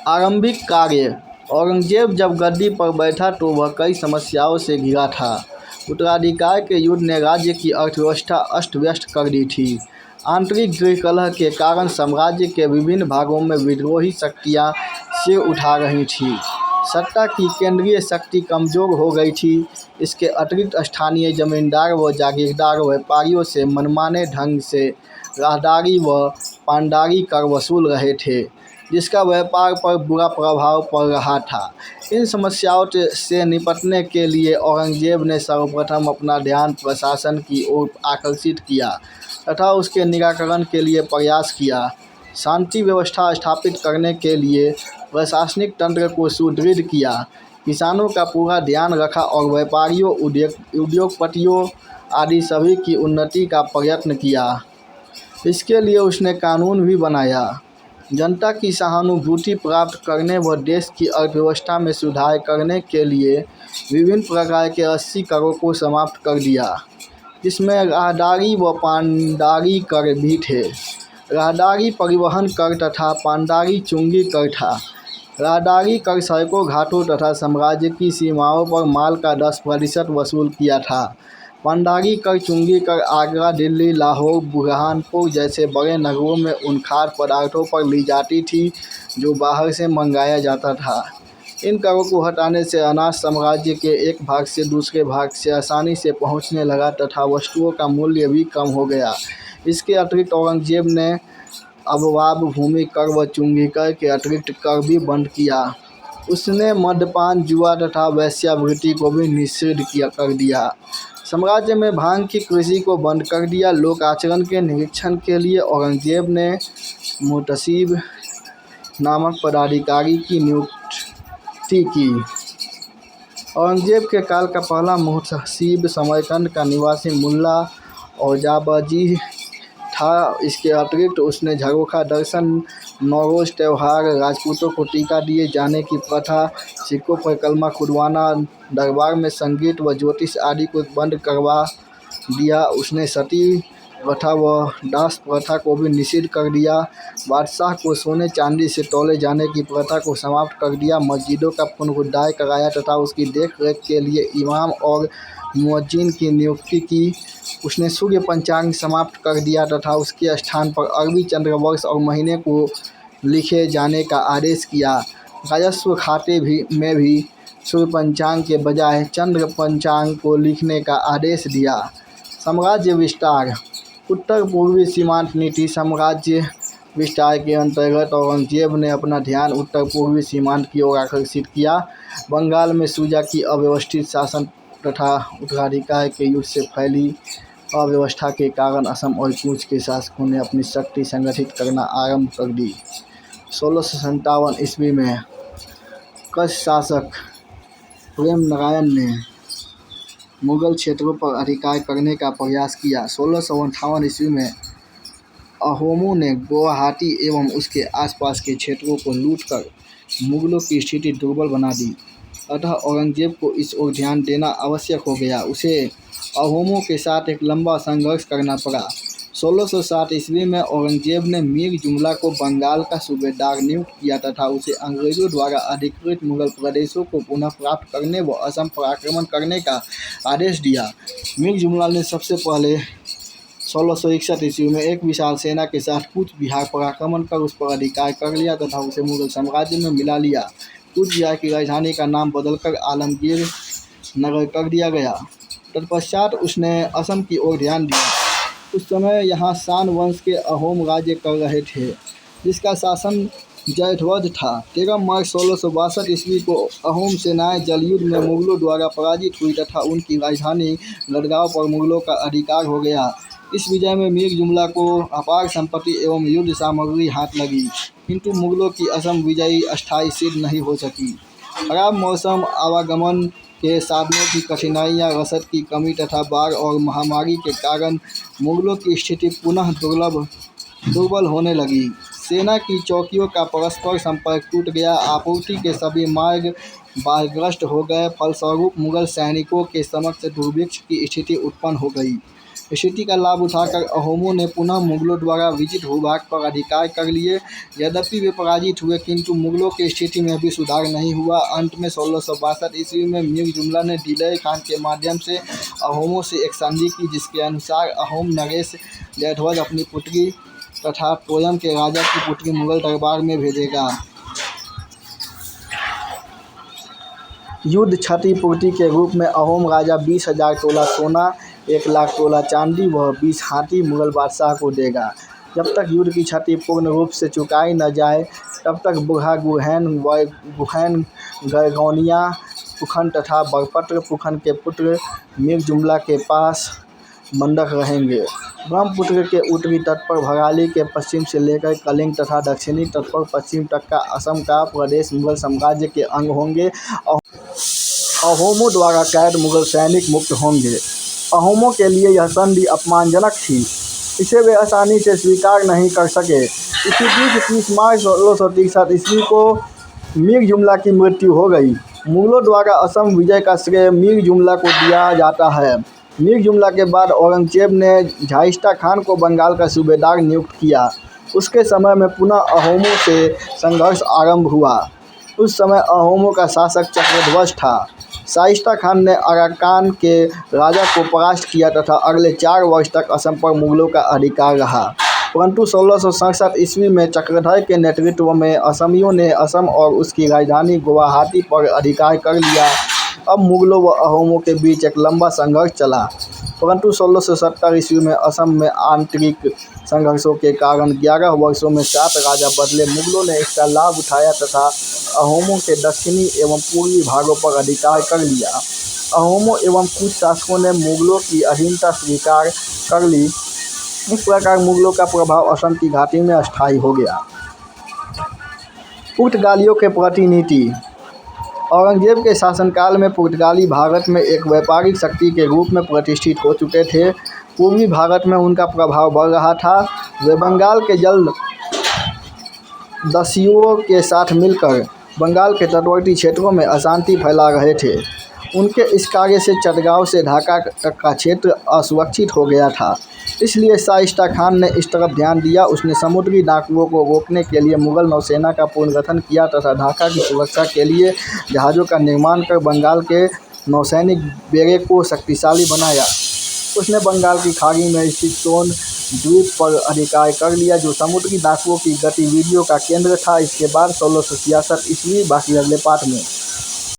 आरंभिक कार्य। औरंगजेब जब गद्दी पर बैठा तो वह कई समस्याओं से घिरा था। उत्तराधिकार के युद्ध ने राज्य की अर्थव्यवस्था अस्त व्यस्त कर दी थी। आंतरिक गृह कलह के कारण साम्राज्य के विभिन्न भागों में विद्रोही शक्तियां सिर उठा रही थीं। सत्ता की केंद्रीय शक्ति कमजोर हो गई थी। इसके अतिरिक्त स्थानीय जमींदार व जागीरदार व्यापारियों से मनमाने ढंग से राहदारी व पानदारी कर वसूल रहे थे, जिसका व्यापार पर बुरा प्रभाव पड़ रहा था। इन समस्याओं से निपटने के लिए औरंगजेब ने सर्वप्रथम अपना ध्यान प्रशासन की ओर आकर्षित किया तथा उसके निराकरण के लिए प्रयास किया। शांति व्यवस्था स्थापित करने के लिए प्रशासनिक तंत्र को सुदृढ़ किया, किसानों का पूरा ध्यान रखा और व्यापारियों, उद्योगपतियों आदि सभी की उन्नति का प्रयत्न किया। इसके लिए उसने कानून भी बनाया। जनता की सहानुभूति प्राप्त करने व देश की अर्थव्यवस्था में सुधार करने के लिए विभिन्न प्रकार के 80 करों को समाप्त कर दिया, जिसमें राहदारी व पानदारी कर भी थे। राहदारी परिवहन कर तथा पानदारी चुंगी कर था। राहदारी कर सड़कों, घाटों तथा साम्राज्य की सीमाओं पर माल का 10% वसूल किया था। पानदारी कर चुंगी कर आगरा, दिल्ली, लाहौर, बुरहानपुर जैसे बड़े नगरों में उन खाद्य पदार्थों पर ली जाती थी जो बाहर से मंगाया जाता था। इन करों को हटाने से अनाज साम्राज्य के एक भाग से दूसरे भाग से आसानी से पहुंचने लगा तथा वस्तुओं का मूल्य भी कम हो गया। इसके अतिरिक्त औरंगजेब ने अबवाब, भूमि कर व चुंगी कर के अतिरिक्त कर भी बंद किया। उसने मद्यपान, जुआ तथा वेश्यावृत्ति को भी निषिद्ध कर दिया। साम्राज्य में भांग की कृषि को बंद कर दिया। लोक आचरण के निरीक्षण के लिए औरंगजेब ने मुहतसिब नामक पदाधिकारी की नियुक्ति की। औरंगजेब के काल का पहला मुहतसिब समरकंद का निवासी मुल्ला औजाबाजी था। इसके अतिरिक्त उसने झरोखा दर्शन, नौरोज त्यौहार, राजपूतों को टीका दिए जाने की प्रथा, सिक्कों पर कलमा खुदवाना, दरबार में संगीत व ज्योतिष आदि को बंद करवा दिया। उसने सती प्रथा व दास प्रथा को भी निषिद्ध कर दिया। बादशाह को सोने चांदी से तौले जाने की प्रथा को समाप्त कर दिया। मस्जिदों का पुनरुद्धार कराया तथा उसकी देखरेख के लिए इमाम और मुअज्जिन की नियुक्ति की। उसने सूर्य पंचांग समाप्त कर दिया तथा उसके स्थान पर अरबी चंद्रवर्ष और महीने को लिखे जाने का आदेश किया। राजस्व खाते में भी सूर्य पंचांग के बजाय चंद्र पंचांग को लिखने का आदेश दिया। साम्राज्य विस्तार। उत्तर पूर्वी सीमांत नीति। साम्राज्य विस्तार के अंतर्गत औरंगजेब ने अपना ध्यान उत्तर पूर्वी सीमांत की ओर आकर्षित किया। बंगाल में सूजा की अव्यवस्थित शासन तथा उत्तराधिकार के युद्ध से फैली अव्यवस्था के कारण असम और कूच के शासकों ने अपनी शक्ति संगठित करना आरंभ कर दी। 1657 ईस्वी में कच्छ शासक प्रेम नारायण ने मुगल क्षेत्रों पर अधिकार करने का प्रयास किया। 1658 ईस्वी में अहोमों ने गुवाहाटी एवं उसके आसपास के क्षेत्रों को लूटकर मुगलों की स्थिति दुर्बल बना दी। अतः औरंगजेब को इस ओर ध्यान देना आवश्यक हो गया। उसे अहोमों के साथ एक लंबा संघर्ष करना पड़ा। 1607 ईस्वी में औरंगजेब ने मीर जुमला को बंगाल का सूबेदार नियुक्त किया तथा उसे अंग्रेजों द्वारा अधिकृत मुगल प्रदेशों को पुनः प्राप्त करने व असम पर आक्रमण करने का आदेश दिया। मीर जुमला ने सबसे पहले 1661 ईस्वी में एक विशाल सेना के साथ कूच बिहार पर आक्रमण कर उस पर अधिकार कर लिया तथा उसे मुगल साम्राज्य में मिला लिया। कूच बिहार की राजधानी का नाम बदलकर आलमगीर नगर कर दिया गया। तत्पश्चात उसने असम की ओर ध्यान दिया। उस समय यहाँ शान वंश के अहोम राज्य कर रहे थे, जिसका शासन जयध्वज था। 13 मार्च 1662 ईस्वी को अहोम सेनाएं जलयुद्ध में मुगलों द्वारा पराजित हुई तथा उनकी राजधानी गढ़गांव पर मुगलों का अधिकार हो गया। इस विजय में मीर जुमला को अपार संपत्ति एवं युद्ध सामग्री हाथ लगी, किंतु मुगलों की असम विजयी अस्थायी सिद्ध नहीं हो सकी। खराब मौसम, आवागमन के साधनों की कठिनाइयाँ, रसद की कमी तथा बाढ़ और महामारी के कारण मुगलों की स्थिति पुनः दुर्बल होने लगी। सेना की चौकियों का परस्पर संपर्क टूट गया। आपूर्ति के सभी मार्ग बाढ़ग्रस्त हो गए। फलस्वरूप मुगल सैनिकों के समक्ष दुर्भिक्ष की स्थिति उत्पन्न हो गई। स्थिति का लाभ उठाकर अहोमों ने पुनः मुगलों द्वारा विजित भूभाग पर अधिकार कर लिए। यद्यपि वे पराजित हुए, किंतु मुगलों की स्थिति में भी सुधार नहीं हुआ। अंत में 1662 ईस्वी में मीर जुमला ने दिलय खान के माध्यम से अहोमों से एक संधि की, जिसके अनुसार अहोम नरेश लैध्वज अपनी पुत्री तथा तोयम के राजा की पुत्री मुगल दरबार में भेजेगा। युद्ध क्षतिपूर्ति के रूप में अहोम राजा 20,000 तोला सोना, 1 लाख तोला चांदी व 20 हाथी मुगल बादशाह को देगा। जब तक युद्ध की क्षति पूर्ण रूप से चुकाई न जाए, तब तक बुढ़ा गुहैन गैगौनिया पुखन तथा बरपत्र पुखन के पुत्र मीर जुमला के पास बंधक रहेंगे। ब्रह्मपुत्र के उत्तरी तट पर भगाली के पश्चिम से लेकर कलिंग तथा दक्षिणी तट पर पश्चिम तक का असम का प्रदेश मुगल साम्राज्य के अंग होंगे। अहोमों द्वारा कैद मुगल सैनिक मुक्त होंगे। अहोमों के लिए यह संधि अपमानजनक थी, इसे वे आसानी से स्वीकार नहीं कर सके। इसी बीच 30 मार्च 1663 ईस्वी को मीर जुमला की मृत्यु हो गई। मुगलों द्वारा असम विजय का श्रेय मीर जुमला को दिया जाता है। मीर जुमला के बाद औरंगजेब ने झाइस्ता खान को बंगाल का सूबेदार नियुक्त किया। उसके समय में पुनः अहोमों से संघर्ष आरंभ हुआ। उस समय अहोमों का शासक चक्रध्वज था। शाइस्ता खान ने अराकान के राजा को परास्त किया तथा अगले 4 वर्ष तक असम पर मुगलों का अधिकार रहा। परंतु 1667 ईस्वी में चक्रधर के नेतृत्व में असमियों ने असम और उसकी राजधानी गुवाहाटी पर अधिकार कर लिया। अब मुगलों व अहोमों के बीच एक लंबा संघर्ष चला, परंतु 1670 ईस्वी में असम में आंतरिक संघर्षों के कारण 11 वर्षों में 7 राजा बदले। मुगलों ने इसका लाभ उठाया तथा अहोमों के दक्षिणी एवं पूर्वी भागों पर अधिकार कर लिया। अहोमों एवं कुछ शासकों ने मुगलों की अधीनता स्वीकार कर ली। इस प्रकार मुगलों का प्रभाव असम की घाटी में अस्थायी हो गया। पुर्तगालियों के प्रतिनिधि। औरंगजेब के शासनकाल में पुर्तगाली भारत में एक व्यापारिक शक्ति के रूप में प्रतिष्ठित हो चुके थे। पूर्वी भारत में उनका प्रभाव बढ़ रहा था। वे बंगाल के जलदस्युओं के साथ मिलकर बंगाल के तटवर्ती क्षेत्रों में अशांति फैला रहे थे। उनके इस कार्य से चटगांव से ढाका तक का क्षेत्र असुरक्षित हो गया था। इसलिए शाइस्ता खान ने इस तरफ ध्यान दिया। उसने समुद्री डाकुओं को रोकने के लिए मुगल नौसेना का पुनर्गठन किया तथा ढाका की सुरक्षा के लिए जहाज़ों का निर्माण कर बंगाल के नौसैनिक बेड़े को शक्तिशाली बनाया। उसने बंगाल की खाड़ी में स्थित सोन द्वीप पर अधिकार कर लिया, जो समुद्री डाकुओं की गतिविधियों का केंद्र था। इसके बाद 1666 ईस्वी। बाकी अगले पाठ में।